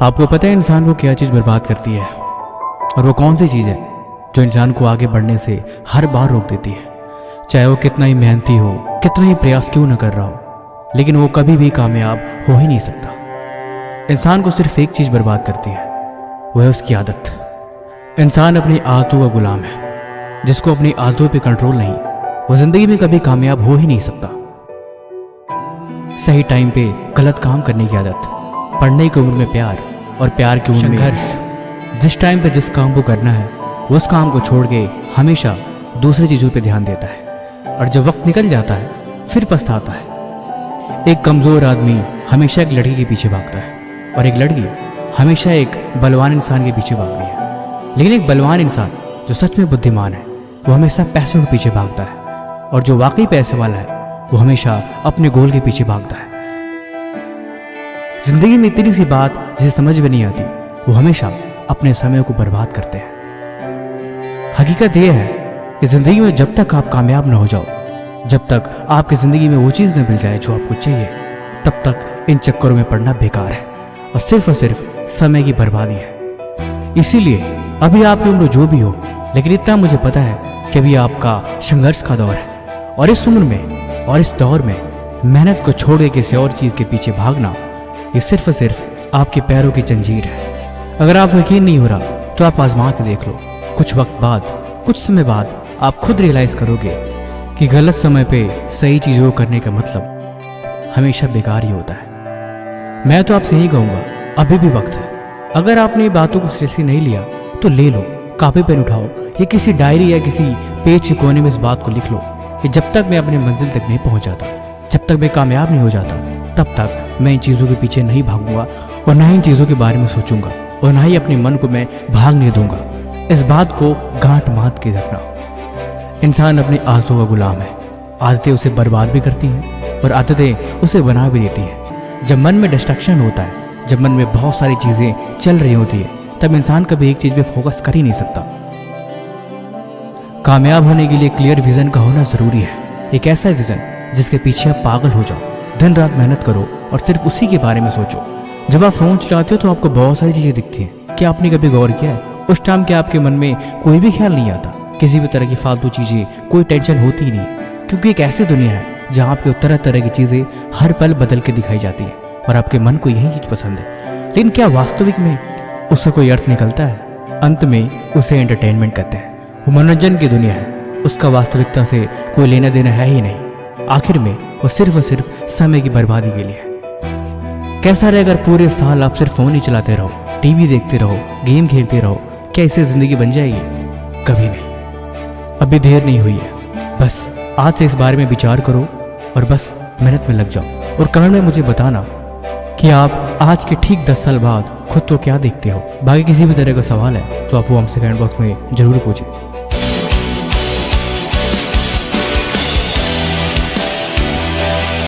आपको पता है इंसान को क्या चीज़ बर्बाद करती है, और वो कौन सी चीज़ है जो इंसान को आगे बढ़ने से हर बार रोक देती है। चाहे वो कितना ही मेहनती हो, कितना ही प्रयास क्यों न कर रहा हो, लेकिन वो कभी भी कामयाब हो ही नहीं सकता। इंसान को सिर्फ एक चीज़ बर्बाद करती है, वो है उसकी आदत। इंसान अपनी आदतों का गुलाम है। जिसको अपनी आदतों पे कंट्रोल नहीं, वो जिंदगी में कभी कामयाब हो ही नहीं सकता। सही टाइम पे गलत काम करने की आदत, पढ़ने की उम्र में प्यार और प्यार की उम्र में संघर्ष। जिस टाइम पे जिस काम को करना है वो उस काम को छोड़ के हमेशा दूसरी चीज़ों पे ध्यान देता है, और जब वक्त निकल जाता है फिर पछताता है। एक कमज़ोर आदमी हमेशा एक लड़की के पीछे भागता है, और एक लड़की हमेशा एक बलवान इंसान के पीछे भागती है। लेकिन एक बलवान इंसान जो सच में बुद्धिमान है वो हमेशा पैसों के पीछे भागता है, और जो वाकई पैसे वाला है वो हमेशा अपने गोल के पीछे भागता है। जिंदगी में इतनी सी बात जिसे समझ में नहीं आती, वो हमेशा अपने समय को बर्बाद करते हैं। हकीकत यह है कि जिंदगी में जब तक आप कामयाब न हो जाओ, जब तक आपकी जिंदगी में वो चीज़ न मिल जाए जो आपको चाहिए, तब तक इन चक्करों में पड़ना बेकार है और सिर्फ समय की बर्बादी है। इसीलिए अभी आपकी उम्र जो भी हो, लेकिन इतना मुझे पता है कि अभी आपका संघर्ष का दौर है, और इस उम्र में और इस दौर में मेहनत को छोड़ के किसी और चीज़ के पीछे भागना, ये सिर्फ आपके पैरों की जंजीर है। अगर आप यकीन नहीं हो रहा तो आप आजमा के देख लो। कुछ वक्त बाद, कुछ समय बाद आप खुद रियलाइज करोगे कि गलत समय पे सही चीज़ों को करने का मतलब हमेशा बेकार ही होता है। मैं तो आपसे यही कहूँगा, अभी भी वक्त है। अगर आपने बातों को सीरियसली नहीं लिया तो ले लो, कॉपी पेन उठाओ या किसी डायरी या किसी पेज के कोने में इस बात को लिख लो कि जब तक मैं अपनी मंजिल तक नहीं पहुंच जाता, जब तक मैं कामयाब नहीं हो जाता, तब तक मैं इन चीज़ों के पीछे नहीं भागूंगा, और ना ही इन चीज़ों के बारे में सोचूंगा, और ना ही अपने मन को मैं भागने दूंगा। इस बात को गांठ बांध के रखना। इंसान अपनी आदतों का गुलाम है। आदतें उसे बर्बाद भी करती हैं और आदतें उसे बना भी देती हैं। जब मन में डिस्ट्रैक्शन होता है, जब मन में बहुत सारी चीज़ें चल रही होती है, तब इंसान कभी एक चीज़ पे फोकस कर ही नहीं सकता। कामयाब होने के लिए क्लियर विजन का होना जरूरी है। एक ऐसा विजन जिसके पीछे आप पागल हो जाओ, दिन रात मेहनत करो और सिर्फ उसी के बारे में सोचो। जब आप फोन चलाते हो तो आपको बहुत सारी चीजें दिखती हैं। क्या आपने कभी गौर किया है उस टाइम के आपके मन में कोई भी ख्याल नहीं आता, किसी भी तरह की फालतू चीजें, कोई टेंशन होती ही नहीं है, क्योंकि एक ऐसी दुनिया है जहाँ आपको तरह तरह की चीजें हर पल बदल के दिखाई जाती है और आपके मन को यही चीज पसंद है। लेकिन क्या वास्तविक में उसका कोई अर्थ निकलता है? अंत में उसे एंटरटेनमेंट कहते हैं। वो मनोरंजन की दुनिया है, उसका वास्तविकता से कोई लेना देना है ही नहीं। आखिर में वो सिर्फ और सिर्फ समय की बर्बादी के लिए है। कैसा रहे अगर पूरे साल आप सिर्फ फोन ही चलाते रहो, टीवी देखते रहो, गेम खेलते रहो? क्या इससे जिंदगी बन जाएगी? कभी नहीं। अभी देर नहीं हुई है, बस आज से इस बारे में विचार करो और बस मेहनत में लग जाओ, और कमेंट में मुझे बताना कि आप आज के ठीक 10 साल बाद खुद तो क्या देखते हो। बाकी किसी भी तरह का सवाल है तो आप वो हमसे कमेंट बॉक्स में जरूर पूछें।